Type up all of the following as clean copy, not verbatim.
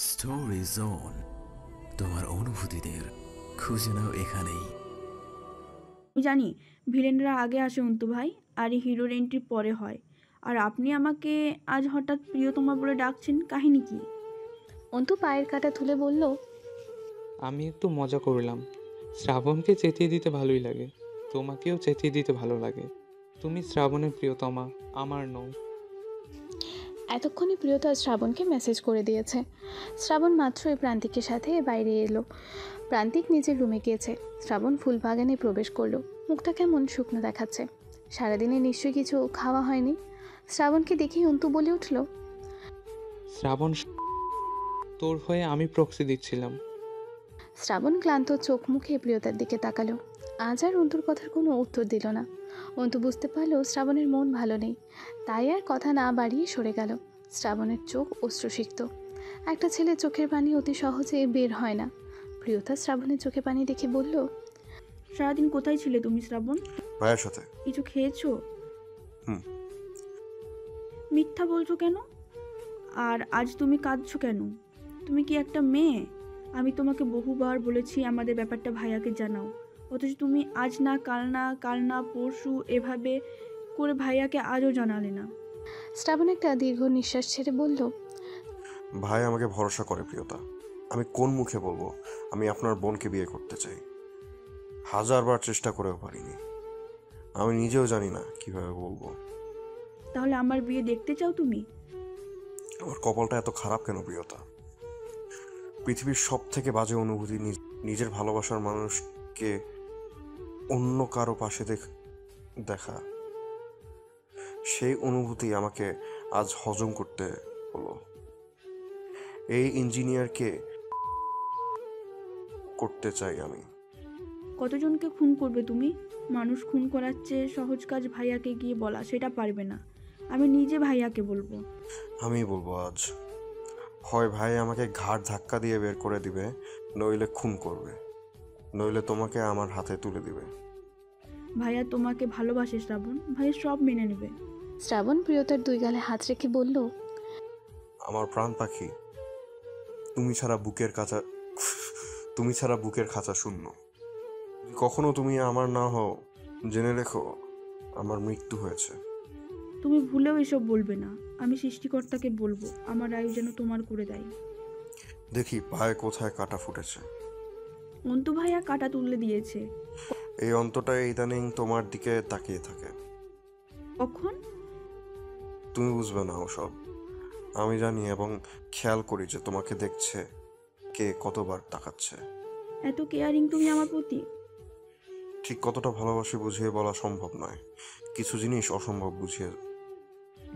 Story zone, তোমার অনুভূতিদের খুঁজে নাও এখানেই। আমি জানি ভিলেনরা আগে আসে অন্তু ভাই, আর এই হিরোর এন্ট্রি পরে হয়। আর আপনি আমাকে আজ হঠাৎ প্রিয়তমা বলে ডাকছেন, কাহিনী কি? অন্তু পায়ের কাঁটা তুলে বলল, আমি একটু মজা করলাম। শ্রাবণকে চেতিয়ে দিতে ভালোই লাগে, তোমাকেও চেতিয়ে দিতে ভালো লাগে। তুমি শ্রাবণের প্রিয়তমা, আমার নও। এতক্ষণে প্রিয়তা শ্রাবণকে মেসেজ করে দিয়েছে। শ্রাবণ মাত্রই প্রান্তিকের সাথে বাইরে এলো। প্রান্তিক নিজের রুমে গিয়েছে। শ্রাবণ ফুল বাগানে প্রবেশ করলো। মুখটা কেমন শুকনো দেখাচ্ছে। সারাদিনে নিশ্চয়ই কিছু খাওয়া হয়নি। শ্রাবণকে দেখেই অন্তু বলে উঠল, শ্রাবণ, তোর হয়ে আমি প্রক্সি দিচ্ছিলাম। শ্রাবণ ক্লান্ত চোখ মুখে প্রিয়তার দিকে তাকালো। আজ আর অন্তুর কথার কোনো উত্তর দিল না। অন্তু বুঝতে পারলো শ্রাবণের মন ভালো নেই, তাই আর কথা না বাড়িয়ে সরে গেল। শ্রাবণের চোখ অশ্রুসিক্ত। একটা ছেলের চোখের পানি অতি সহজে বের হয় না। প্রিয়তা শ্রাবণের চোখে পানি দেখে বলল, সারাদিন কোথায় ছিলে তুমি শ্রাবণ? ভাইয়ের সাথে। কিছু খেয়েছো? হুম। মিথ্যা বলছো কেন? আর আজ তুমি কাঁদছো কেন? তুমি কি একটা মেয়ে? আমি তোমাকে বহুবার বলেছি আমাদের ব্যাপারটা ভাইয়াকে জানাও, অথচ তুমি আজ না কাল না কাল না পরশু এভাবে করে ভাইয়াকে আজও জানালে না। শ্রাবণ একটা দীর্ঘ নিঃশ্বাস ছেড়ে বলল, ভাই আমাকে ভরসা করে প্রিয়তা। আমি কোন মুখে বলবো আমি আপনার বোনকে বিয়ে করতে চাই? হাজারবার চেষ্টা করেও পারিনি। আমি নিজেও জানি না কিভাবে বলবো। তাহলে আমার বিয়ে দেখতে চাও তুমি? আমার কপালটা এত খারাপ কেন প্রিয়তা? পৃথিবীর সব থেকে বাজে অনুভূতি নিজের ভালোবাসার মানুষকে অন্য কারো পাশে দেখা। সেই অনুভূতি আমাকে আজ হজম করতে হলো। এই ইঞ্জিনিয়ারকে করতে চাই আমি। কতজনকে খুন করবে তুমি? মানুষ খুন করার চেয়ে সহজ কাজ ভাইয়াকে গিয়ে বলা, সেটা পারবে না। আমি নিজে ভাইয়াকে বলবো। আমি বলবো আজ। হয় ভাই আমাকে ঘাড় ধাক্কা দিয়ে বের করে দিবে, নইলে খুন করবে, নইলে তোমাকে আমার হাতে তুলে দিবে। ভাইয়া তোমাকে ভালোবাসে শ্রাবণ, ভাইয়া সব মেনে নেবে। শ্রাবণ প্রিয়তার দুই গালে হাত রেখে বলল, আমার প্রাণ পাখি, তুমি ছাড়া বুকের খাঁচা শূন্য। কখনো তুমি আমার না হও, জেনে রেখো আমার মৃত্যু হয়েছে। তুমি ভুলেও এসব বলবে না। আমি সৃষ্টিকর্তাকে বলবো আমার আয়ু যেন তোমার করে দেয়। দেখি পায়ে কোথায় কাটা ফুটেছে। অন্তু ভাইয়া কাটা তুলে দিয়েছে। এই অন্তটা ইদানিং তোমার দিকে তাকিয়ে থাকে। কখন? তুমি বুঝবে না ওসব। আমি জানি এবং খেয়াল করি যে তোমাকে দেখছে কে, কতবার তাকাচ্ছে। এত কেয়ারিং তুমি আমার প্রতি? ঠিক কতটা ভালোবাসি বুঝিয়ে বলা সম্ভব নয়। কিছু জিনিস অসম্ভব বুঝিয়ে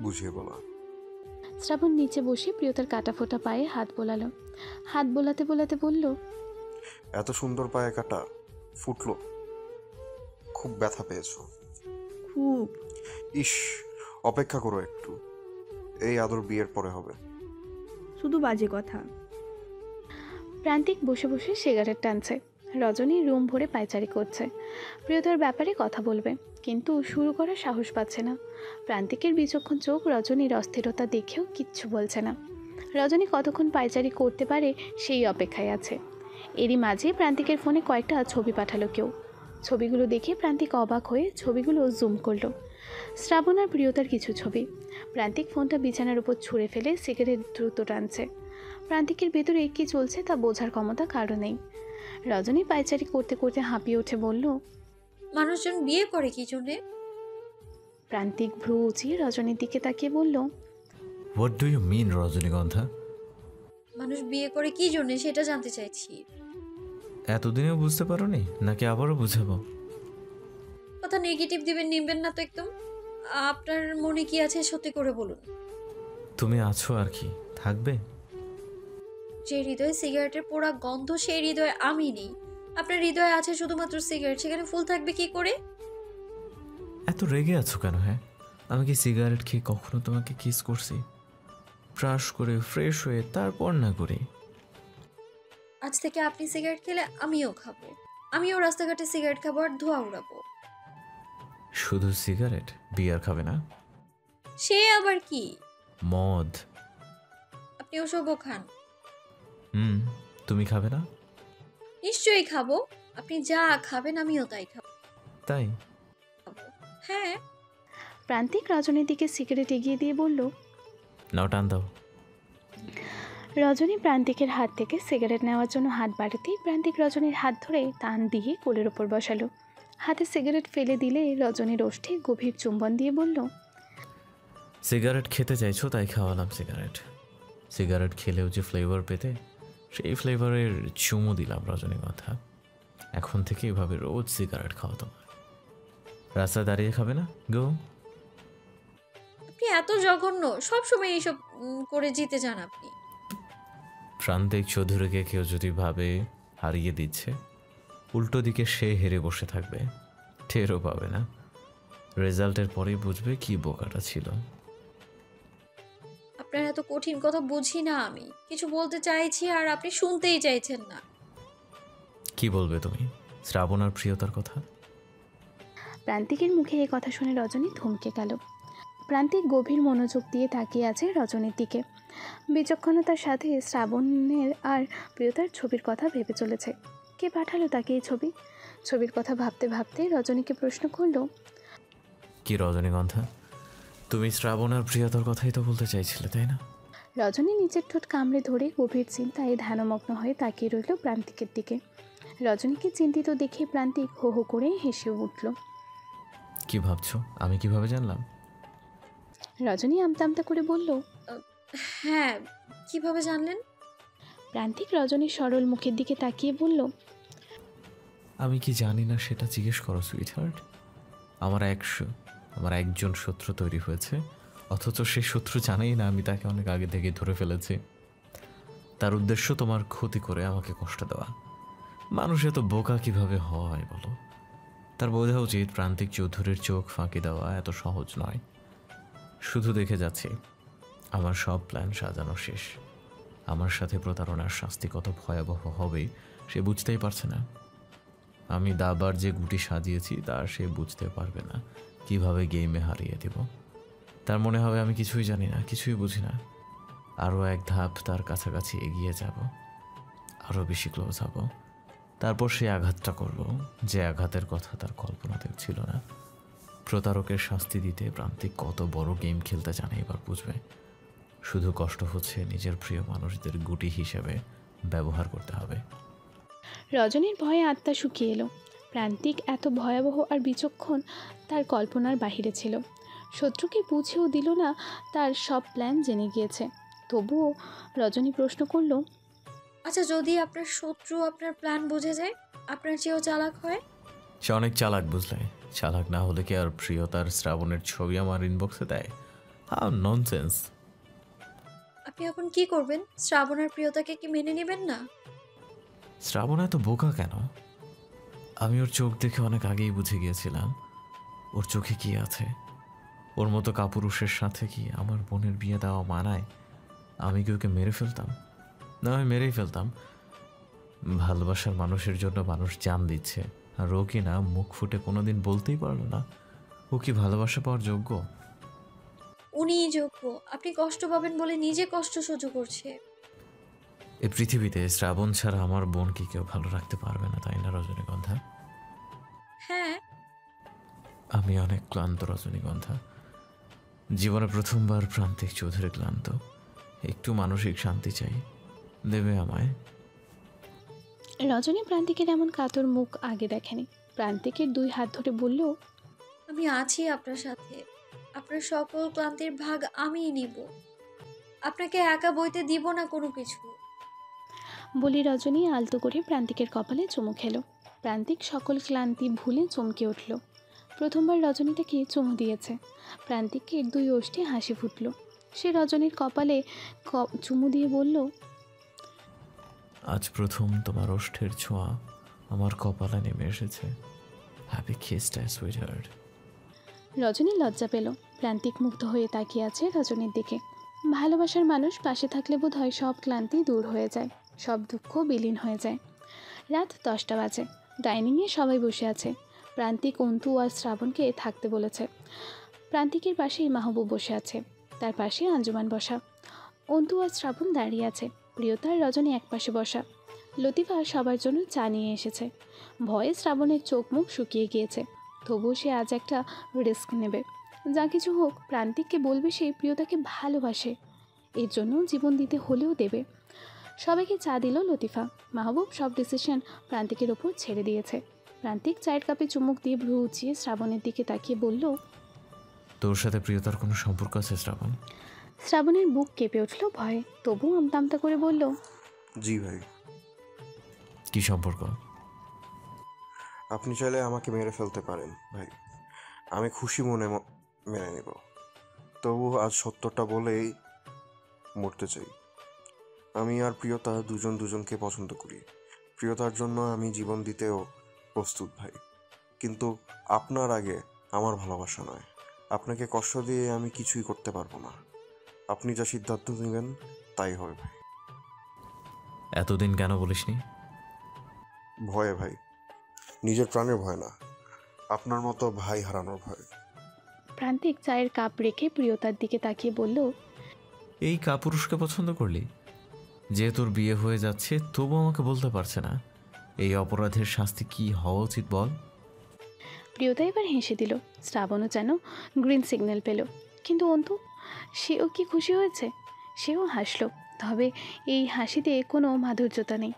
বুঝিয়ে বলা। শ্রাবণ নিচে বসে প্রিয়তার কাটা ফোটা পায়ে হাত বোলালো। হাত বোলাতে বোলাতে বলল, এত সুন্দর পায়ে কাটা ফুটলো, খুব ব্যথা পেয়েছো? খুব। ইস, অপেক্ষা করো একটু, এই আদর বিয়ের পরে হবে। শুধু বাজে কথা। প্রান্তিক বসে বসে সিগারেট টানছে। রজনী রুম ভরে পায়চারি করছে। প্রিয়তার ব্যাপারে কথা বলবে, কিন্তু শুরু করার সাহস পাচ্ছে না। প্রান্তিকের বিচক্ষণ চোখ রজনীর অস্থিরতা দেখেও কিচ্ছু বলছে না। রজনী কতক্ষণ পায়চারি করতে পারে সেই অপেক্ষায় আছে। এরই মাঝে প্রান্তিকের ফোনে কয়েকটা ছবি পাঠালো কেউ। ছবিগুলো দেখে প্রান্তিক অবাক হয়ে ছবিগুলো জুম করলো। শ্রাবণ আর প্রিয়তার কিছু ছবি। প্রান্তিক ফোনটা বিছানার উপর ছুঁড়ে ফেলে সিগারেট দ্রুত টানছে। প্রান্তিকের ভেতরে কী চলছে তা বোঝার ক্ষমতা কারো নেই। রজনী পায়চারি করতে করতে হাঁপিয়ে উঠে বলল, মানুষজন বিয়ে করে কি জন্যে? প্রান্তিক ভ্রু উঁচিয়ে রজনীর দিকে তাকিয়ে বলল, হোয়াট ডু ইউ মিন রজনীগন্ধা? মানুষ বিয়ে করে কি জন্যে সেটা জানতে চাইছি। এতদিনেও বুঝতে পারোনি নাকি আবারও বুঝাবো? কথা নেগেটিভ দিবেন নিবেন না তো একদম। আপনার মনে কি আছে সত্যি করে বলুন। তুমি আছো আর কি থাকবে। যে হৃদয়ে সিগারেটের পোড়া গন্ধ, সেই হৃদয়ে আমি নেই। আপনার হৃদয়ে আছে শুধুমাত্র সিগারেট, সেখানে ফুল থাকবে কি করে? এত রেগে আছো কেন? হ্যাঁ, আমি কি সিগারেট খেয়ে কখনো তোমাকে কিস করছি? ব্রাশ করে ফ্রেশ হয়ে তারপর না করে? আজ থেকে আপনি সিগারেট খেলে আমিও খাবো। আমিও রাস্তাঘাটে সিগারেট খাবো আর ধোঁয়া উড়াবো। শুধু সিগারেট? বিয়ার খাবে না? সে আবার কি? মদ? আপনি ওসবও খান? হুম, তুমি খাবে না? নিশ্চয়ই খাবো। আপনি যা খাবেন আমিও তাই খাবো। তাই? হ্যাঁ। প্রান্তিক রজনীর দিকে সিগারেট এগিয়ে দিয়ে বলল। নাও টান দাও। রজনী প্রান্তিকের হাত থেকে সিগারেট নেওয়ার জন্য হাত বাড়াতেই প্রান্তিক রজনীর হাত ধরে টান দিয়ে কোলের ওপর বসালো। হাতে সিগারেট ফেলে দিলে রজনীর ওষ্ঠে গভীর চুম্বন দিয়ে বলল, সিগারেট খেতে চাইছো তাই খাওয়ালাম সিগারেট। সিগারেট খেলেও যে ফ্লেভার পেতে, সেই ফ্লেভারের চুমু দিলাম রজনীগন্ধা। এখন থেকে এভাবে রোজ সিগারেট খাওয়া তোমার। রাস্তায় দাঁড়িয়ে খাবে না? গো। আপনি এত জঘন্য, সবসময় এইসব করে জিতে যান আপনি। প্রান্তিক চৌধুরীকে কেউ যদি ভাবে হারিয়ে দিচ্ছে, উল্টো দিকে সে হেরে বসে থাকবে, টেরও পাবে না। রেজাল্টের পরেই বুঝবে কি বোকাটা ছিল। আপনার এত কঠিন কথা বুঝি না আমি। কিছু বলতে চাইছি আর আপনি শুনতেই চাইছেন না। কি বলবে তুমি? শ্রাবণ আর প্রিয়তার কথা? প্রান্তিকের মুখে এই কথা শুনে রজনী থমকে গেল। প্রান্তিক গভীর মনোযোগ দিয়ে তাকিয়ে আছে রজনীর দিকে। বিচক্ষণতার সাথে শ্রাবণের আর প্রিয়তার ছবির কথা ভেবে চলেছে। কে পাঠালো তাকে এই ছবি? ছবির কথা ভাবতে ভাবতে রজনীকে প্রশ্ন করল, কি রজনীগন্ধা, তুমি শ্রাবণ আর প্রিয়তার কথাই তো বলতে চাইছিলে, তাই না? রজনী নিজের ঠোঁট কামড়ে ধরে গভীর চিন্তায় ধ্যানমগ্ন হয়ে তাকিয়ে রইল প্রান্তিকের দিকে। রজনীকে চিন্তিত দেখে প্রান্তিক হো হো করে হেসে উঠল। কি ভাবছো? আমি কিভাবে জানলাম? রজনী আমতা আমতা করে বলল। হ্যাঁ, কিভাবে জানলেন? প্রান্তিক রজনীর সরল মুখের দিকে তাকিয়ে বলল, আমি কি জানি না সেটা জিজ্ঞেস করো সুইট হার্ট। আমার একজন শত্রু তৈরি হয়েছে, অথচ সেই শত্রু জানেই না আমি তাকে অনেক আগে থেকে ধরে ফেলেছি। তার উদ্দেশ্য তোমার ক্ষতি করে আমাকে কষ্ট দেওয়া। মানুষ এত বোকা কিভাবে হয় বলো? তার বোঝা উচিত প্রান্তিক চৌধুরীর চোখ ফাঁকি দেওয়া এত সহজ নয়। শুধু দেখে যাচ্ছি, আমার সব প্ল্যান সাজানো শেষ। আমার সাথে প্রতারণার শাস্তি কত ভয়াবহ হবে সে বুঝতেই পারছে না। আমি দাবার যে গুটি সাজিয়েছি তা সে বুঝতে পারবে না কিভাবে গেমে হারিয়ে দিব। তার মনে হবে আমি কিছুই জানি না, কিছুই বুঝি না। আরও এক ধাপ তার কাছাকাছি এগিয়ে যাব, আরও বেশি ক্লোজ হব। তারপর সে আঘাতটা করব যে আঘাতের কথা তার কল্পনাতেও ছিল না। প্রতারকের শাস্তি দিতে প্রান্তিক কত বড় গেম খেলতে জানে এবার বুঝবে। শুধু কষ্ট হচ্ছে নিজের প্রিয় মানুষদের গুটি হিসেবে ব্যবহার করতে হবে। রজনীর ভয়ে আত্মা শুকিয়ে এলো। প্রান্তিক এত ভয়াবহ আর বিচক্ষণ তার কল্পনার বাহিরে ছিল। শত্রুকে বুঝেও দিল না, তার সব প্ল্যান জেনে গিয়েছে। তবুও রজনী প্রশ্ন করল, আচ্ছা, যদি আপনার শত্রু আপনার প্ল্যান বুঝে যায়, আপনার চেয়েও চালাক হয়? সে অনেক চালাক, বুঝলে? চালাক না হলে কি আর প্রিয়তার শ্রাবণের ছবি আমার ইনবক্সে দেয়? How nonsense. আপনি এখন কি করবেন? শ্রাবণের প্রিয়তাকে কি মেনে নেবেন না? শ্রাবণ এত বোকা কেন? আমি ওর চোখ দেখে অনেক আগেই বুঝে গিয়েছিলাম ওর চোখে কি আছে। ওর মতো কাপুরুষের সাথে কি আমার বোনের বিয়ে দেওয়া মানায়? আমি কি ওকে মেরে ফেলতাম? না, আমি মেরেই ফেলতাম। ভালোবাসার মানুষের জন্য মানুষ জান দিচ্ছে, আর ও কি না মুখ ফুটে কোনোদিন বলতেই পারলো না ও কি ভালোবাসা পাওয়ার যোগ্য। উনিই যোগ্য। আপনি কষ্ট পাবেন বলে নিজে কষ্ট সহ্য করছে। এই পৃথিবীতে শ্রাবণ ছাড়া আমার বোনকে কেউ ভালো রাখতে পারবে না, তাই না রজনীগন্ধা? হ্যাঁ। আমি অনেক ক্লান্ত রজনীগন্ধা। জীবনে প্রথমবার প্রান্তিক চৌধুরী ক্লান্ত। একটু মানসিক শান্তি চাই, দেবে আমায়? রজনী প্রান্তিকের এমন কাতর মুখ আগে দেখেনি। প্রান্তিকের দুই হাত ধরে বলল, আমি আছি আপনার সাথে। আপনার সকল ক্লান্তির ভাগ আমিই নিব। আপনাকে একা বইতে দিব না কোনো কিছু। বলি রজনী আলতো করে প্রান্তিকের কপালে চুমু খেলো। প্রান্তিক সকল ক্লান্তি ভুলে চমকে উঠল। প্রথমবার রজনী তাকে চুমু দিয়েছে। প্রান্তিকের দুই ওষ্ঠে হাসি ফুটল। সে রজনীর কপালে চুমু দিয়ে বলল, আজ প্রথম তোমার ওষ্ঠের ছোঁয়া আমার কপালে নেমে এসেছে। হ্যাপি কিসটা সুইট হার্ট। রজনী লজ্জা পেল। প্রান্তিক মুগ্ধ হয়ে তাকিয়ে আছে রজনীর দিকে। ভালোবাসার মানুষ পাশে থাকলে বোধ হয় সব ক্লান্তি দূর হয়ে যায়, সব দুঃখ বিলীন হয়ে যায়। রাত 10টা বাজে। ডাইনিংয়ে সবাই বসে আছে। প্রান্তিক অন্তু আর শ্রাবণকে থাকতে বলেছে। প্রান্তিকের পাশেই মাহবুব বসে আছে, তার পাশে আঞ্জুমান বসা। অন্তু আর শ্রাবণ দাঁড়িয়ে আছে। প্রিয়তা আর রজনী একপাশে বসা। লতিফা সবার জন্য চা নিয়ে এসেছে। ভয়ে শ্রাবণের চোখ মুখ শুকিয়ে গিয়েছে, তবুও সে আজ একটা রিস্ক নেবে। যা কিছু হোক প্রান্তিককে বলবে সে প্রিয়তাকে ভালোবাসে, এর জন্য জীবন দিতে হলেও দেবে। সবাইকে চা দিল লতিফা। মাহবুব সব ডিসিশন প্রান্তিকের ওপর ছেড়ে দিয়েছে। প্রান্তিক চায়ের কাপে চুমুক দিয়ে ভ্রু উঁচিয়ে শ্রাবণের দিকে তাকিয়ে বলল, তোর সাথে প্রিয়তার কোনো সম্পর্ক আছে শ্রাবণ? শ্রাবণের বুক কেঁপে উঠল ভয়ে, তবুও আমতা আমতা করে বলল, জি ভাই। কি সম্পর্ক? আপনি চাইলে আমাকে মেরে ফেলতে পারেন ভাই, আমি খুশি মনে মেনে নেব। তবু আজ সত্যটা বলেই মরতে চাই। আমি আর প্রিয়তা দুজন দুজনকে পছন্দ করি। প্রিয়তার জন্য আমি জীবন দিতেও প্রস্তুত ভাই, কিন্তু আপনার আগে আমার ভালোবাসা নয়। আপনাকে কষ্ট দিয়ে আমি কিছুই করতে পারবো না। আপনি যা সিদ্ধান্ত নেবেন তাই হবে ভাই। এতদিন কেন বলিসনি? ভয়ে ভাই, নিজের প্রাণের ভয় না, আপনার মতো ভাই হারানোর ভয়। প্রান্তিক চায়ের কাপ রেখে প্রিয়তার দিকে তাকিয়ে বলল, এই কাপুরুষকে পছন্দ করলি? যে তোর বিয়ে হয়ে যাচ্ছে তবু আমাকে বলতে পারছে না। এই অপরাধের শাস্তি কি হওয়া উচিত বল? প্রিয়তা এবার হেসে দিল। শ্রাবণও যেন গ্রিন সিগন্যাল পেল। কিন্তু অন্তু, সেও কি খুশি হয়েছে? সেও হাসলো, তবে এই হাসিতে কোনো মাধুর্যতা নেই।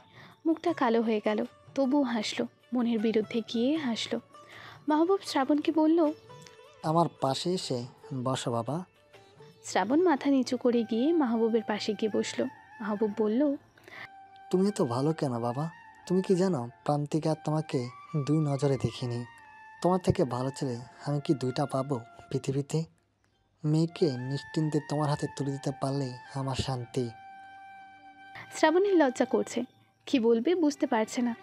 মুখটা কালো হয়ে গেল, তবুও হাসলো, মনের বিরুদ্ধে গিয়ে হাসলো। মাহবুব শ্রাবণকে বলল, আমার পাশে এসে বসো বাবা। শ্রাবণ মাথা নিচু করে গিয়ে মাহবুবের পাশে গিয়ে বসলো। মাহবুব বলল, তুমি তো ভালো কেন বাবা? তুমি কি জানো প্রান্তিকা তোমাকে দুই নজরে দেখিনি। তোমার থেকে ভালো ছেলে আমি কি দুইটা পাবো পৃথিবীতে? মেয়েকে নিশ্চিন্তে তোমার হাতে তুলে দিতে পারলেই আমার শান্তি। শ্রাবণের লজ্জা করছে, কি বলবে বুঝতে পারছে না।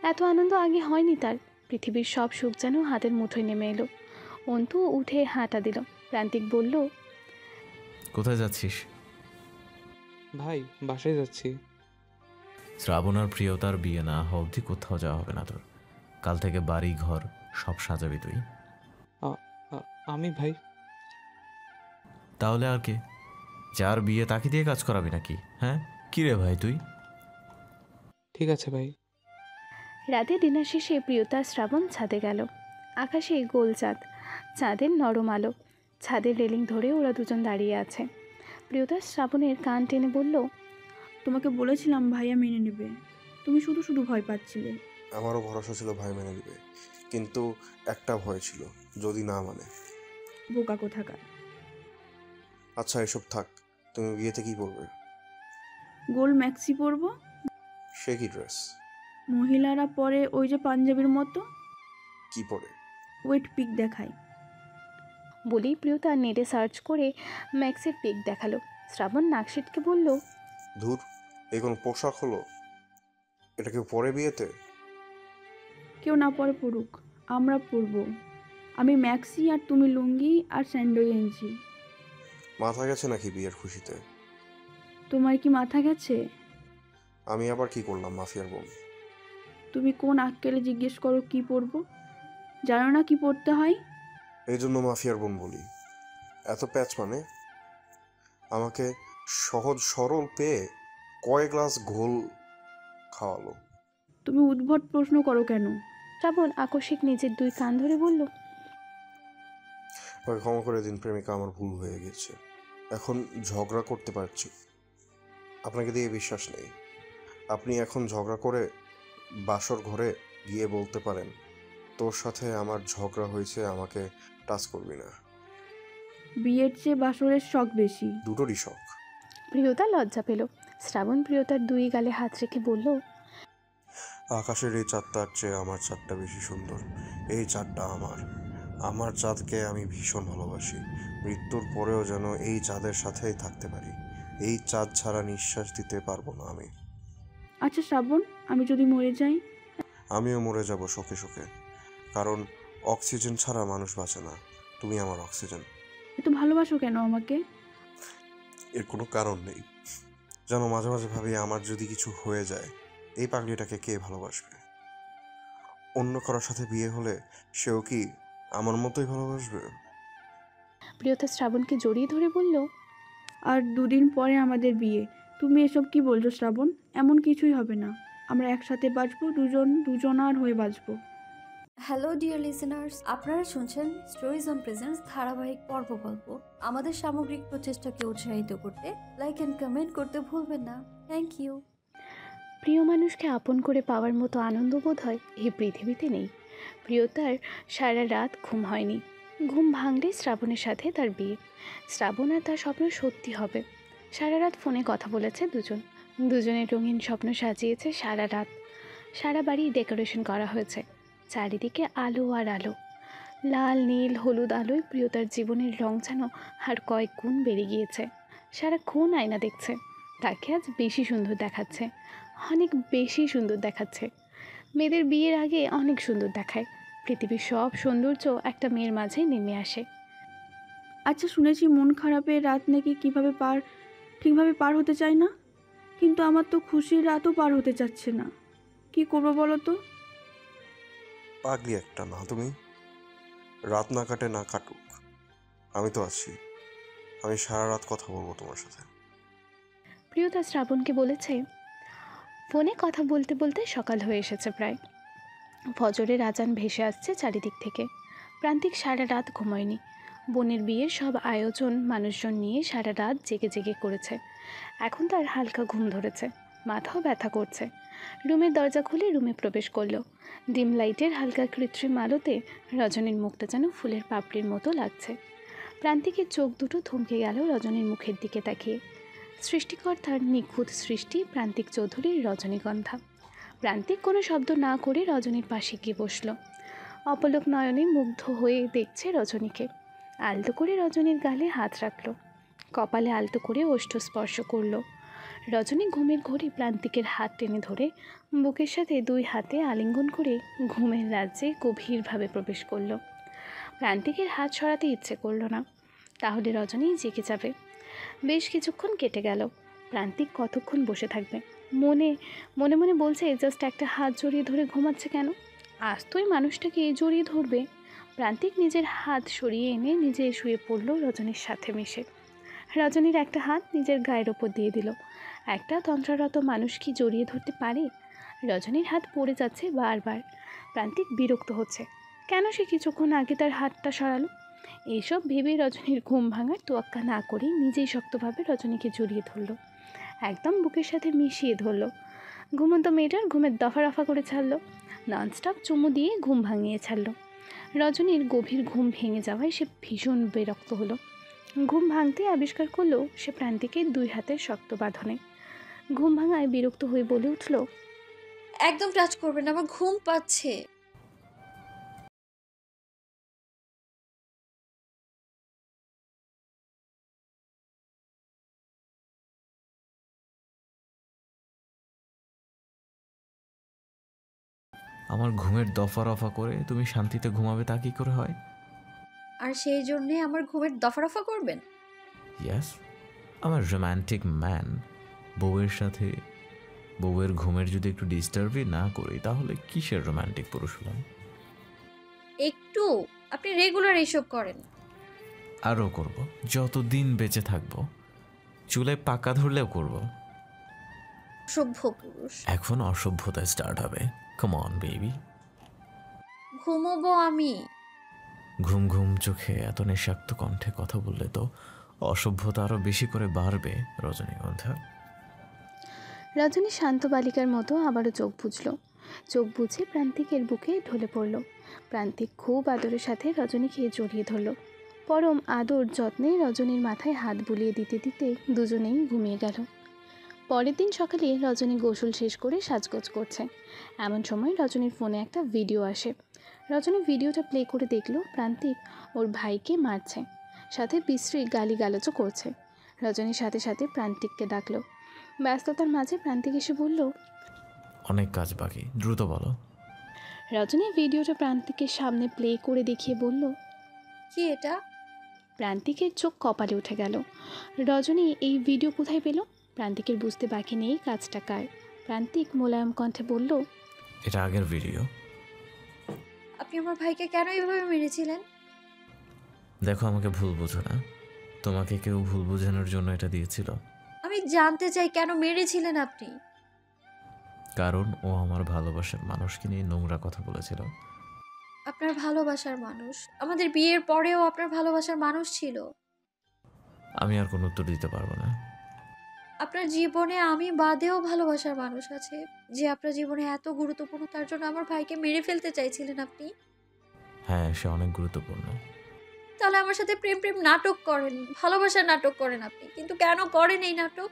এত আনন্দ আগে হয়নি তার। পৃথিবীর সব সুখ যেন হাতের মুঠোয় নেমে এলো। অন্তু উঠে হাঁটা দিল। প্রান্তিক বলল, কোথায় যাচ্ছিস? ভাই বাসায় যাচ্ছি। শ্রাবণ আর প্রিয়তার বিয়ে না হওয়া অবধি কোথাও যাওয়া হবে না তোর। কাল থেকে বাড়ি ঘর সব সাজাবি তুই। আমি ভাই? তাহলে আর কে? যার বিয়ে তাকে দিয়ে কাজ করাবি নাকি? হ্যাঁ, কি রে ভাই তুই? ঠিক আছে ভাই। রাতে ডিনার শেষে প্রিয়তা শ্রাবণ ছাদে গেল। আকাশে গোল চাঁদ, চাঁদের নরম আলো। ছাদের রেলিং ধরে ওরা দুজন দাঁড়িয়ে আছে। প্রিয়তা শ্রাবণের কান টেনে বলল, তোমাকে বলেছিলাম ভাইয়া মেনে নেবে, তুমি শুধু শুধু ভয় পাচ্ছিলে। আমারও ভরসা ছিল ভাই মেনে দিবে, কিন্তু একটা ভয় ছিল, যদি না মানে। বোকা কোথাকার। আচ্ছা এসব থাক, তুমি বিয়েতে কি করবে? গোল ম্যাক্সি পরবো। সে কি ড্রেস? মহিলারা পরে ওই যে পাঞ্জাবির মতো। কি পরে? ওয়েট পিক দেখায়। বলেই প্রিয়তা নেটে সার্চ করে ম্যাক্সের পিক দেখালো। শ্রাবণ নাকশিটকে বলল, ধুর, এই কোনো পোশাক হলো? এটা কেউ পরে বিয়েতে? কেউ না পরে পড়ুক, আমরা পরবো। আমি ম্যাক্সি আর তুমি লুঙ্গি আর স্যান্ডো গেঞ্জি। মাথা গেছে নাকি বিয়ের খুশিতে? তোমার কি মাথা গেছে? আমি আবার কি করলাম মাফিয়ার বোন? তুমি কোন আক্কেলে জিজ্ঞেস করো কি পরবো? জানো না কি পরতে হয়? এই জন্য মাফিয়ার বোন বলি। এত প্যাচ মানে? আমাকে সহজ সরল পেয়ে কয় গ্লাস ঘোল খাওয়ালো। তুমি উদ্ভট প্রশ্ন করো কেন? শ্রাবণ আকস্মিক নিজের দুই কান ধরে বলল, আমাকে ক্ষমা করে দিন প্রেমিকা, আমার ভুল হয়ে গেছে। এখন ঝগড়া করতে পারছি। আপনাকে দিয়ে বিশ্বাস নেই। আপনি এখন ঝগড়া করে বাসর ঘরে গিয়ে বলতে পারেন, তোর সাথে আমার ঝগড়া হয়েছে, আমাকে টাচ করবি না। বিয়ের চেয়ে বাসরের শখ বেশি। দুটোরই শখ। প্রিয়তা লজ্জা পেল। শ্রাবণ প্রিয়তার দুই গালে হাত রেখে বলল, আকাশের এই চাঁদটার চেয়ে আমার চাঁদটা বেশি সুন্দর। এই চাঁদটা আমার, আমার চাঁদকে আমি ভীষণ ভালোবাসি। মৃত্যুর পরেও যেন এই চাঁদের সাথেই থাকতে পারি। এই চাঁদ ছাড়া নিঃশ্বাস দিতে পারবো না আমি। আচ্ছা শ্রাবণ, আমি যদি মরে যাই? আমিও মরে যাব শোকে শোকে, কারণ অক্সিজেন ছাড়া মানুষ বাঁচে না। তুমি আমার অক্সিজেন। এত ভালোবাসো কেন আমাকে? এর কোনো কারণ নেই। যেন মাঝে মাঝে ভাবি, আমার যদি কিছু হয়ে যায় এই পাগলিটাকে কে ভালোবাসবে? অন্য কারোর সাথে বিয়ে হলে সেও কি আমার মতোই ভালোবাসবে? প্রিয়তা শ্রাবণকে জড়িয়ে ধরে বলল, আর 2 দিন পরে আমাদের বিয়ে, তুমি এসব কি বলছো শ্রাবণ? এমন কিছুই হবে না। আমরা একসাথে বাঁচবো, দুজনার হয়ে বাঁচবো। হ্যালো ডিয়ার লিসেনার্স, আপনারা শুনছেন স্টোরিজ অন প্রেজেন্স ধারাবাহিক পর্ব গল্প। আমাদের সামগ্রিক প্রচেষ্টাকে উৎসাহিত করতে লাইক অ্যান্ড কমেন্ট করতে ভুলবেন না। Thank you. প্রিয় মানুষকে আপন করে পাওয়ার মতো আনন্দ বোধ হয় এই পৃথিবীতে নেই। প্রিয়তার সারা রাত ঘুম হয়নি। ঘুম ভাঙলে শ্রাবণের সাথে তার বিয়ে। শ্রাবণ আর তার স্বপ্ন সত্যি হবে। সারা রাত ফোনে কথা বলেছে দুজনের রঙিন স্বপ্ন সাজিয়েছে সারা রাত। সারা বাড়ি ডেকোরেশন করা হয়েছে, চারিদিকে আলো আর আলো। লাল নীল হলুদ আলোয় প্রিয়তার জীবনের রং যেন আর কয়েক গুণ বেড়ে গিয়েছে। সারাক্ষণ আয়না দেখছে, তাকে আজ বেশি সুন্দর দেখাচ্ছে, অনেক বেশি সুন্দর দেখাচ্ছে। মেয়েদের বিয়ের আগে অনেক সুন্দর দেখায়। পৃথিবীর সব সৌন্দর্য একটা মেয়ের মাঝে নেমে আসে। আচ্ছা, শুনেছি মন খারাপের রাত নাকি ঠিকভাবে পার হতে চায় না। কিন্তু আমার তো খুশির রাতও পার হতে চাচ্ছে না। কি করবো বলো তো? পাগলি একটা না তুমি। রাত না কাটে না কাটুক, আমি তো আছি। আমি সারা রাত কথা বলবো তোমার সাথে। প্রিয়তা শ্রাবণকে বলেছে। ফোনে কথা বলতে বলতে সকাল হয়ে এসেছে প্রায়। ফজরের আজান ভেসে আসছে চারিদিক থেকে। প্রান্তিক সারা রাত ঘুমোয়নি। বোনের বিয়ের সব আয়োজন মানুষজন নিয়ে সারা রাত জেগে জেগে করেছে। এখন তার হালকা ঘুম ধরেছে, মাথাও ব্যথা করছে। রুমের দরজা খুলে রুমে প্রবেশ করলো। ডিম লাইটের হালকা কৃত্রিম আলোতে রজনীর মুখটা যেন ফুলের পাপড়ির মতো লাগছে। প্রান্তিকের চোখ দুটো থমকে গেল রজনীর মুখের দিকে তাকিয়ে। সৃষ্টিকর্তার নিখুঁত সৃষ্টি প্রান্তিক চৌধুরীর রজনীগন্ধা। প্রান্তিক কোনো শব্দ না করে রজনীর পাশে গিয়ে বসল। অপলক নয়নে মুগ্ধ হয়ে দেখছে রজনীকে। আলতো করে রজনীর গালে হাত রাখল, কপালে আলতো করে ওষ্ঠ স্পর্শ করল। রজনী ঘুমের ঘোরে প্রান্তিকের হাত টেনে ধরে বুকের সাথে দুই হাতে আলিঙ্গন করে ঘুমের রাজ্যে গভীরভাবে প্রবেশ করল। প্রান্তিকের হাত সরাতে ইচ্ছে করল না, তাহলে রজনী জেগে যাবে। বেশ কিছুক্ষণ কেটে গেল। প্রান্তিক কতক্ষণ বসে থাকবে? মনে মনে মনে বলছে, জাস্ট একটা হাত জড়িয়ে ধরে ঘুমাচ্ছে কেন? আজ তো ওই মানুষটাকে জড়িয়ে ধরবে। প্রান্তিক নিজের হাত সরিয়ে এনে নিজে শুয়ে পড়ল রজনীর সাথে মিশে। রজনীর একটা হাত নিজের গায়ের ওপর দিয়ে দিল। একটা তন্ত্ররত মানুষ কি জড়িয়ে ধরতে পারে? রজনীর হাত পড়ে যাচ্ছে বারবার। প্রান্তিক বিরক্ত হচ্ছে, কেন সে কিছুক্ষণ আগে তার হাতটা সরালো। এইসব ভেবে রজনীর ঘুম ভাঙার তোয়াক্কা না করে নিজেই শক্তভাবে রজনীকে জড়িয়ে ধরল, একদম বুকের সাথে মিশিয়ে ধরল। ঘুমন্ত মেয়েটার ঘুমের দফা রফা করে ছাড়লো, ননস্টপ চুমু দিয়ে ঘুম ভাঙিয়ে ছাড়লো। রজনীর গভীর ঘুম ভেঙে যাওয়ায় সে ভীষণ বিরক্ত হলো। ঘুম ভাঙতে আবিষ্কার করলো সে প্রান্তিকের দুই হাতের শক্ত বাঁধনে। ঘুম ভাঙায় বিরক্ত হয়ে বলে উঠল, একদম টাচ করবেন না, আমার ঘুম পাচ্ছে। আমার ঘুমের দফা রফা করে তুমি শান্তিতে ঘুমাবে তা কি করে হয়? আর সেই জন্যে আমার ঘুমের দফারফা করবেন? ইয়াস, আমার রোম্যান্টিক ম্যান। বউয়ের ঘুমের যদি একটু ডিস্টার্বই না করি তাহলে কিসের রোম্যান্টিক পুরুষ হলাম? একটু আপনি রেগুলার এইসব করেন। আরও করব, যতদিন বেঁচে থাকবো। চুলে পাকা ধরলেও করব। সভ্য পুরুষ। এখন অসভ্যতা স্টার্ট হবে। Come on baby. ঘুমোবো আমি। ঘুম ঘুম চোখে এত নিঃস্বাক্ত কণ্ঠে কথা বললে তো অসভ্যতা আরও বেশি করে বাড়বে রজনীগন্ধা। রজনী শান্ত বালিকার মতো আবারও চোখ বুঝল। চোখ বুঝে প্রান্তিকের বুকে ঢলে পড়ল। প্রান্তিক খুব আদরের সাথে রজনীকে জড়িয়ে ধরল। পরম আদর যত্নে রজনীর মাথায় হাত বুলিয়ে দিতে দিতে দুজনেই ঘুমিয়ে গেল। পরের দিন সকালে রজনী গোসল শেষ করে সাজগোজ করছে। এমন সময় রজনীর ফোনে একটা ভিডিও আসে। রজনী ভিডিওটা প্লে করে দেখল প্রান্তিক ওর ভাইকে মারছে, সাথে বিশ্রী গালিগালাজও করছে। রজনীর সাথে সাথে প্রান্তিককে ডাকলো। ব্যস্ততার মাঝে প্রান্তিক এসে বলল, অনেক কাজ বাকি, দ্রুত বলো। রজনী ভিডিওটা প্রান্তিকের সামনে প্লে করে দেখিয়ে বলল, কি এটা? প্রান্তিকের চোখ কপালে উঠে গেল। রজনী এই ভিডিও কোথায় পেল? প্রান্তিকের বুঝতে বাকি নেই কাজটা কার। প্রান্তিক মোলায়েম কণ্ঠে বলল, এটা আগের ভিডিও। আপনি আমার ভাইকে কেন এইভাবে মেরেছিলেন? দেখো, আমাকে ভুল বুঝো না। তোমাকে কেউ ভুল বোঝানোর জন্য এটা দিয়েছিল। আমি আমি জানতে চাই কেন মেরেছিলেন আপনি? কারণ ও আমার ভালোবাসার মানুষকে নিয়ে নোংরা কথা বলেছিল। আপনার ভালোবাসার মানুষ? আমাদের বিয়ের পরেও আপনার ভালোবাসার মানুষ ছিল? আমি আর কোনো উত্তর দিতে পারবো না। আপনার জীবনে আমি বাদেও ভালোবাসার মানুষ আছে, যে আপনার জীবনে এত গুরুত্বপূর্ণ, তার জন্য আমার ভাইকে মেরে ফেলতে চাইছিলেন আপনি? হ্যাঁ, সে অনেক গুরুত্বপূর্ণ। তাহলে আমার সাথে প্রেম প্রেম নাটক করেন, ভালোবাসার নাটক করেন আপনি, কিন্তু কেন করেন এই নাটক?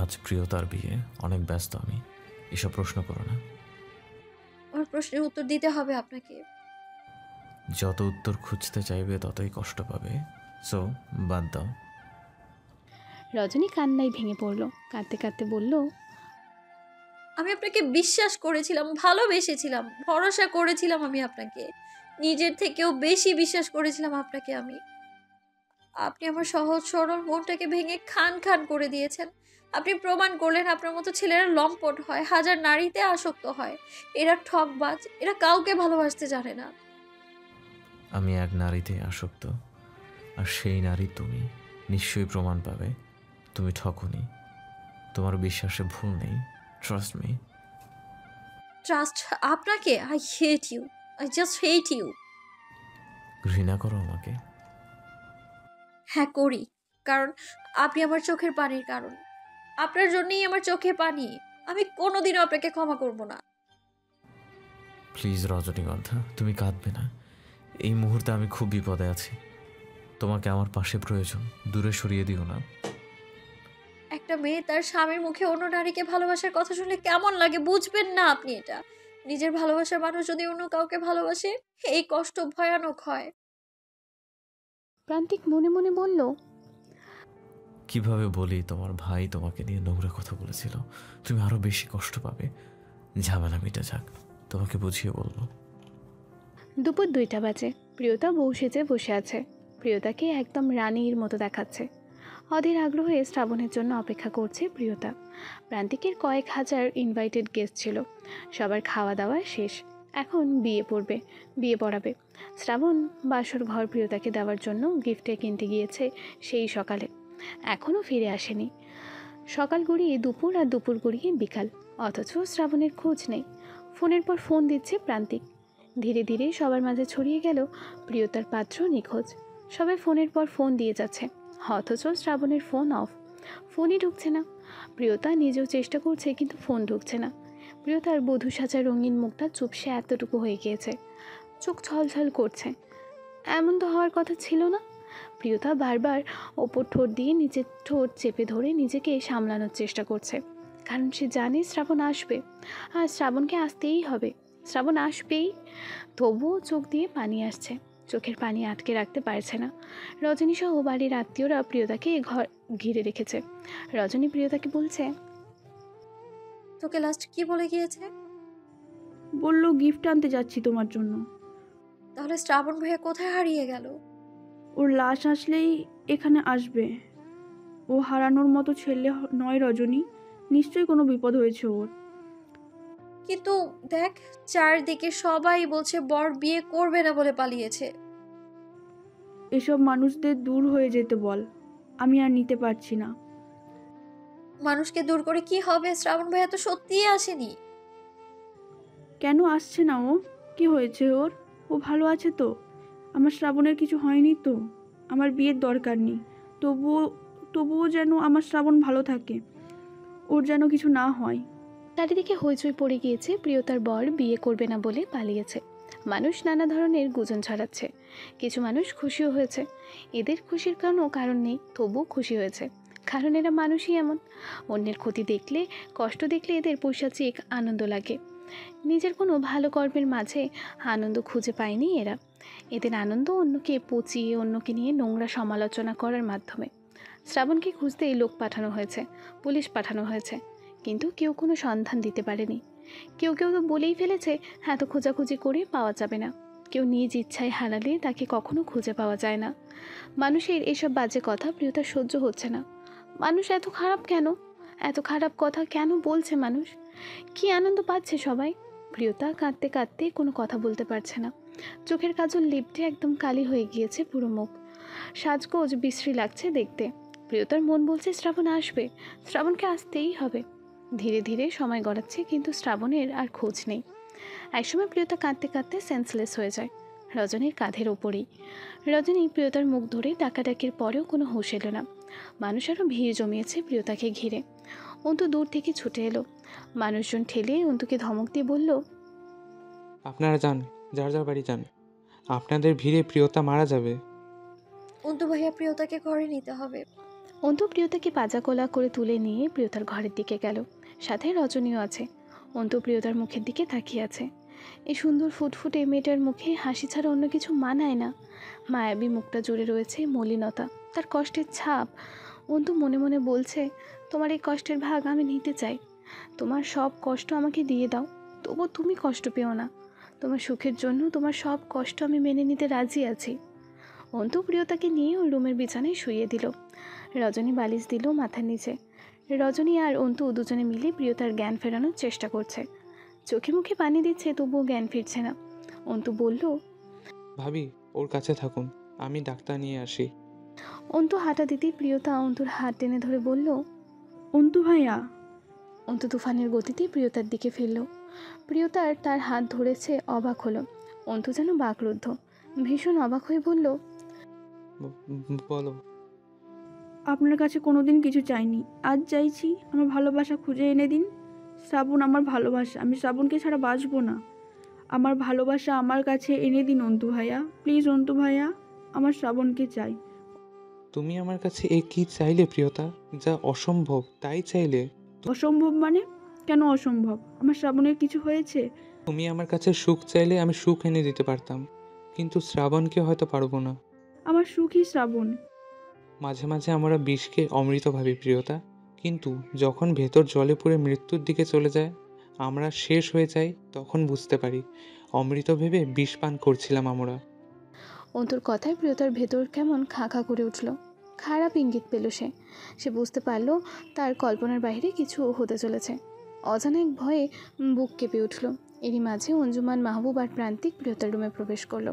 আজ প্রিয়তার বিয়ে, অনেক ব্যস্ত আমি, এসব প্রশ্ন করো না। আমার প্রশ্নের উত্তর দিতে হবে আপনাকে। যত উত্তর খুঁজতে চাইবে ততই কষ্ট পাবে, সো বাদ দাও। রজনী কান্নায় ভেঙে পড়ল, কাঁদতে কাঁদতে বলল, আমি আপনাকে বিশ্বাস করেছিলাম, ভালোবেসেছিলাম, ভরসা করেছিলাম আমি আপনাকে, নিজের থেকেও বেশি বিশ্বাস করেছিলাম আপনাকে আমি। আপনি আমার সহজ সরল মনটাকে ভেঙে খান খান করে দিয়েছেন। আপনি প্রমাণ করলেন আপনার মতো ছেলেরা লম্পট হয়, হাজার নারীতে আসক্ত হয়, এরা ঠকবাজ, এরা কাউকে ভালোবাসতে জানে না। আমি এক নারীতে আসক্ত, আর সেই নারী তুমি। নিশ্চয়ই প্রমাণ পাবে তুমি ঠকনি। তোমার বিশ্বাসে ভুল নেই, ট্রাস্ট মি। ট্রাস্ট আপনাকে? I hate you, I just hate you. ঘৃণা করো আমাকে? হ্যাঁ করি, কারণ আপনি আমার চোখের পানির কারণ। আপনার জন্যই আমার চোখে পানি। আমি কোনোদিনও আপনাকে ক্ষমা করব না। প্লিজ রজনীগন্ধা, তুমি কাঁদবে না। এই মুহূর্তে আমি খুব বিপদে আছি, তোমাকে আমার পাশে প্রয়োজন, দূরে সরিয়ে দিও না। একটা মেয়ে তার স্বামীর মুখে অন্য নারীকে ভালোবাসার কথা শুনলে কেমন লাগে বুঝবেন না আপনি এটা? নিজের ভালোবাসার মানুষ যদি অন্য কাউকে ভালোবাসে, এই কষ্ট ভয়ানক হয়। প্রান্তিক মনে মনে বলল, কিভাবে বলি তোমার ভাই তোমাকে নিয়ে নোংরা কথা বলেছিল, তুমি আরো বেশি কষ্ট পাবে। ঝামেলা মিটে যাক, তোমাকে বুঝিয়ে বলবো। দুপুর 2টা বাজে। প্রিয়তা বউ সেজে বসে আছে। প্রিয়তাকে একদম রানীর মতো দেখাচ্ছে। অধীর আগ্রহে শ্রাবণের জন্য অপেক্ষা করছে প্রিয়তা। প্রান্তিকের কয়েক হাজার ইনভাইটেড গেস্ট ছিল, সবার খাওয়া দাওয়া শেষ। এখন বিয়ে পড়াবে। শ্রাবণ বাসর ঘর প্রিয়তাকে দেওয়ার জন্য গিফটে কিনতে গিয়েছে সেই সকালে, এখনও ফিরে আসেনি। সকাল গড়িয়ে দুপুর, আর দুপুর গড়িয়ে বিকাল, অথচ শ্রাবণের খোঁজ নেই। ফোনের পর ফোন দিচ্ছে প্রান্তিক। ধীরে ধীরে সবার মাঝে ছড়িয়ে গেল প্রিয়তার পাত্র নিখোঁজ। সবাই ফোনের পর ফোন দিয়ে যাচ্ছে, অথচ শ্রাবণের ফোন অফ, ফোনই ঢুকছে না। প্রিয়তা নিজেও চেষ্টা করছে, কিন্তু ফোন ঢুকছে না। প্রিয়তার বধূ সাজা রঙিন মুখটা চুপসে এতটুকু হয়ে গিয়েছে, চোখ ছলছল করছে। এমন তো হওয়ার কথা ছিল না। প্রিয়তা বারবার ওপর ঠোঁট দিয়ে নিচের ঠোঁট চেপে ধরে নিজেকে সামলানোর চেষ্টা করছে, কারণ সে জানে শ্রাবণ আসবে, আর শ্রাবণকে আসতেই হবে, শ্রাবণ আসবেই। তবুও চোখ দিয়ে পানি আসছে, চোখের পানি আটকে রাখতে পারছে না। রজনী সহ বাড়ির আত্মীয়রা প্রিয়তাকে ঘর ঘিরে রেখেছে। রজনী প্রিয়তাকে বলছে, তোকে লাস্ট কি বলে গিয়েছে? বলল গিফট আনতে যাচ্ছি তোমার জন্য। তাহলে শ্রাবণ ভাইয়া কোথায় হারিয়ে গেল? ওর লাশ আসলেই এখানে আসবে। ও হারানোর মতো ছেলে নয় রজনী, নিশ্চয়ই কোনো বিপদ হয়েছে ওর। কিন্তু দেখ, চারদিকে সবাই বলছে বর বিয়ে করবে না বলে পালিয়েছে। এসব মানুষদের দূর হয়ে যেতে বল, আমি আর নিতে পারছি না। মানুষকে দূর করে কি হবে? শ্রাবণ ভাইয়া তো সত্যিই আসেনি। কেন আসছে না ও? কি হয়েছে ওর? ও ভালো আছে তো? আমার শ্রাবণের কিছু হয়নি তো? আমার বিয়ের দরকার নেই, তবুও যেন আমার শ্রাবণ ভালো থাকে, ওর যেন কিছু না হয়। চারিদিকে হইচই পড়ে গিয়েছে, প্রিয়তার বর বিয়ে করবে না বলে পালিয়েছে। মানুষ নানা ধরনের গুঞ্জন ছড়াচ্ছে। কিছু মানুষ খুশিও হয়েছে, এদের খুশির কোনো কারণ নেই, তবুও খুশি হয়েছে, কারণ এরা মানুষই এমন। অন্যের ক্ষতি দেখলে, কষ্ট দেখলে এদের পৈশাচিক আনন্দ লাগে। নিজের কোনো ভালো কর্মের মাঝে আনন্দ খুঁজে পায়নি এরা। এদের আনন্দ অন্যকে পচিয়ে, অন্যকে নিয়ে নোংরা সমালোচনা করার মাধ্যমে। শ্রাবণকে খুঁজতে লোক পাঠানো হয়েছে, পুলিশ পাঠানো হয়েছে, কিন্তু কেউ কোনো সন্ধান দিতে পারেনি। কেউ কেউ তো বলেই ফেলেছে এত খোঁজাখুঁজি করে পাওয়া যাবে না। কেউ নিজ ইচ্ছায় হারালে তাকে কখনো খুঁজে পাওয়া যায় না। মানুষের এসব বাজে কথা প্রিয়তা সহ্য হচ্ছে না। মানুষ এত খারাপ কেন? এত খারাপ কথা কেন বলছে মানুষ? কি আনন্দ পাচ্ছে সবাই? প্রিয়তা কাঁদতে কাঁদতে কোনো কথা বলতে পারছে না। চোখের কাজল লিপটে একদম কালি হয়ে গিয়েছে পুরো মুখ। সাজগোজ বিশ্রী লাগছে দেখতে। প্রিয়তার মন বলছে শ্রাবণ আসবে, শ্রাবণকে আসতেই হবে। ধীরে ধীরে সময় গড়াচ্ছে, কিন্তু শ্রাবণের আর খোঁজ নেই। একসময় প্রিয়তা কাঁদতে কাঁদতে সেন্সলেস হয়ে যায় রজনীর কাঁধের ওপরেই। রজনী প্রিয়তার মুখ ধরে ডাকাডাকির পরেও কোনো হুঁশ এলো না। মানুষ আরও ভিড় জমিয়েছে প্রিয়তাকে ঘিরে। অন্তু দূর থেকে ছুটে এলো, মানুষজন ঠেলে অন্তুকে ধমক দিয়ে বলল, আপনারা যান, যার যার বাড়ি যান, আপনাদের ভিড়ে প্রিয়তা মারা যাবে। অন্তু ভাইয়া প্রিয়তাকে ঘরে নিতে হবে। অন্তু প্রিয়তাকে পাজাকোলা করে তুলে নিয়ে প্রিয়তার ঘরের দিকে গেল। সাথে রজনীও আছে। অন্তু প্রিয়তার মুখের দিকে তাকিয়ে আছে। এই সুন্দর ফুটফুটে মেয়েটার মুখে হাসি ছাড়া অন্য কিছু মানায় না। মায়াবী মুখটা জুড়ে রয়েছে মলিনতা, তার কষ্টের ছাপ। অন্তু মনে মনে বলছে, তোমার এই কষ্টের ভাগ আমি নিতে চাই। তোমার সব কষ্ট আমাকে দিয়ে দাও, তবু তুমি কষ্ট পেও না। তোমার সুখের জন্য তোমার সব কষ্ট আমি মেনে নিতে রাজি আছি। অন্তু প্রিয়তাকে নিয়ে ওর রুমের বিছানায় শুইয়ে দিল। রজনী বালিশ দিল মাথার নিচে। রজনী আর অন্তু দুজনে মিলে প্রিয়তার জ্ঞান ফেরানোর চেষ্টা করছে। চোখে মুখে পানি দিচ্ছে, তবুও জ্ঞান ফিরছে না। অন্তু বলল, ভাবি, ওর কাছে থাকুন, আমি ডাক্তার নিয়ে আসি। অন্তু হাঁটা দিতেই প্রিয়তা অন্তুর হাত টেনে ধরে বলল, অন্তু ভাইয়া। অন্তু তুফানের গতিতে প্রিয়তার দিকে ফিরল। প্রিয়তার তার হাত ধরেছে, অবাক হলো। অন্তু যেন বাকরুদ্ধ, ভীষণ অবাক হয়ে বলল, বলো। আপনার কাছে কোনোদিন কিছু চাইনি, আজ চাইছি আমার ভালোবাসা খুঁজে এনে দিন। শ্রাবণ আমার ভালোবাসা, আমি শ্রাবণকে ছাড়া বাঁচবো না। আমার ভালোবাসা আমার কাছে এনে দিন অন্তু ভাইয়া, প্লিজ অন্তু ভাইয়া, আমার শ্রাবণকে চাই। তুমি আমার কাছে এ কি চাইলে প্রিয়তা? যা অসম্ভব তাই চাইলে? অসম্ভব মানে? কেন অসম্ভব? আমার শ্রাবণের কিছু হয়েছে? তুমি আমার কাছে সুখ চাইলে আমি সুখ এনে দিতে পারতাম, কিন্তু শ্রাবণকে হয়তো পারবো না। আমার সুখী শ্রাবণ। মাঝে মাঝে আমরা বিষকে অমৃত ভাবি প্রিয়তা, কিন্তু যখন ভেতর জলে পুড়ে মৃত্যুর দিকে চলে যায়, আমরা শেষ হয়ে যাই, তখন বুঝতে পারি অমৃত ভেবে বিষ পান করছিলাম আমরা। অন্তুর কথায় প্রিয়তার ভেতর কেমন খা খা করে উঠল। খারাপ ইঙ্গিত পেল সে। সে বুঝতে পারল তার কল্পনার বাইরে কিছু হতে চলেছে। অজানা এক ভয়ে বুক কেঁপে উঠল। এরই মাঝে অঞ্জুমান, মাহবুব আর প্রান্তিক প্রিয়তার রুমে প্রবেশ করলো।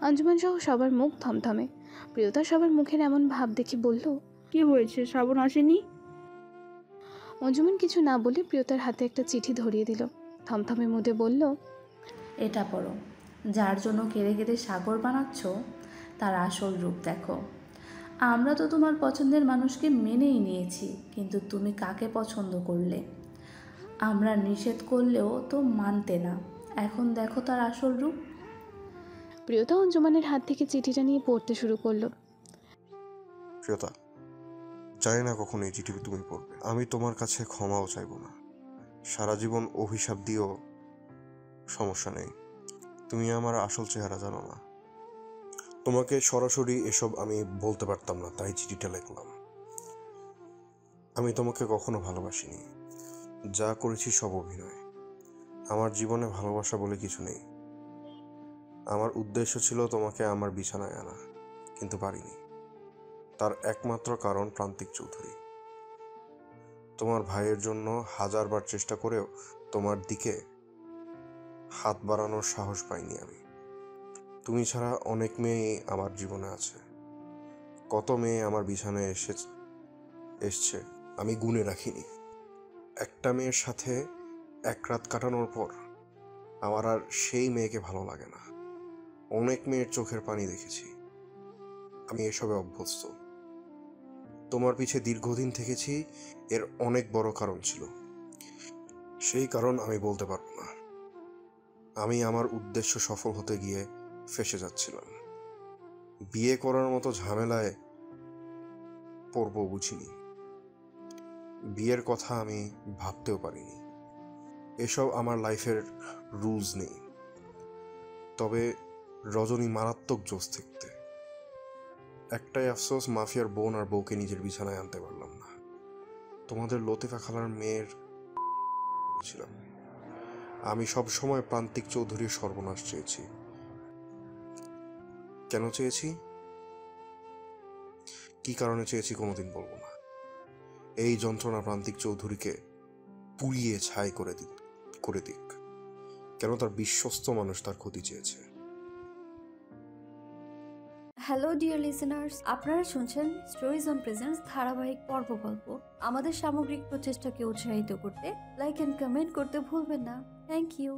অঞ্জুমান সহ সবার মুখ থমথমে। প্রিয়তা সবার মুখের এমন ভাব দেখে বলল, কি হয়েছে? শ্রাবণ আসেনি? অঞ্জুমান কিছু না বলে প্রিয়তার হাতে একটা চিঠি ধরিয়ে দিল। থমথমে মুদে বলল, এটা পড়ো। যার জন্য কেঁদে কেঁদে সাগর বানাচ্ছ, তার আসল রূপ দেখো। আমরা তো তোমার পছন্দের মানুষকে মেনেই নিয়েছি, কিন্তু তুমি কাকে পছন্দ করলে? আমরা নিষেধ করলেও তো মানতে না। এখন দেখো তার আসল রূপ। প্রিয়তা অঞ্জুমানের হাত থেকে চিঠিটা নিয়ে পড়তে শুরু করলো। প্রিয়তা, জানি না কখন এই চিঠি তুমি পড়বে। আমি তোমার কাছে ক্ষমাও চাইবো না। সারা জীবন অভিশাপ দিয়েও সমস্যা নেই। তুমি আমার আসল চেহারা জানো না। তোমাকে সরাসরি এসব আমি বলতে পারতাম না, তাই চিঠিটা লিখলাম। আমি তোমাকে কখনো ভালোবাসিনি। যা করেছি সব অভিনয়। আমার জীবনে ভালোবাসা বলে কিছু নেই। আমার উদ্দেশ্য ছিল তোমাকে আমার বিছানায় আনা, কিন্তু পারিনি। তার একমাত্র কারণ প্রান্তিক চৌধুরী। তোমার ভাইয়ের জন্য হাজারবার চেষ্টা করেও তোমার দিকে হাত বাড়ানোর সাহস পাইনি আমি। তুমি ছাড়া অনেক মেয়েই আমার জীবনে আছে। কত মেয়ে আমার বিছানায় এসছে আমি গুণে রাখিনি। একটা মেয়ের সাথে এক রাত কাটানোর পর আমার আর সেই মেয়েকে ভালো লাগে না। অনেক মেয়ের চোখের পানি দেখেছি। আমি এসবে অভ্যস্ত। তোমার পিছে দীর্ঘদিন থেকেছি, এর অনেক বড় কারণ ছিল। সেই কারণ আমি বলতে পারবো না। আমি আমার উদ্দেশ্য সফল হতে গিয়ে ফেঁসে যাচ্ছিলাম। বিয়ে করার মতো ঝামেলায় পড়বো বুঝিনি। বিয়ের কথা আমি ভাবতেও পারিনি। এসব আমার লাইফের রুলস নেই। তবে রজনী মারাত্মক জোশ থাকতে। একটাই আফসোস, মাফিয়ার বোন আর বউকে নিজের বিছানায় আনতে পারলাম না। তোমাদের লতিফা খালার মেয়ের ছিলাম। আমি সব সময় প্রান্তিক চৌধুরীর সর্বনাশ চেয়েছি। কেন চেয়েছি, কি কারণে চেয়েছি কোনোদিন বলবো না। এই যন্ত্রণা প্রান্তিক চৌধুরীকে পুড়িয়ে ছাই করে দিক। কেন? তার বিশ্বস্ত মানুষ তার ক্ষতি চেয়েছে। হ্যালো ডিয়ার লিসেনার্স, আপনারা শুনছেন স্টোরিজ অন প্রেজেন্স ধারাবাহিক পর্ব গল্প। আমাদের সামগ্রিক প্রচেষ্টাকে উৎসাহিত করতে লাইক অ্যান্ড কমেন্ট করতে ভুলবেন না। Thank you.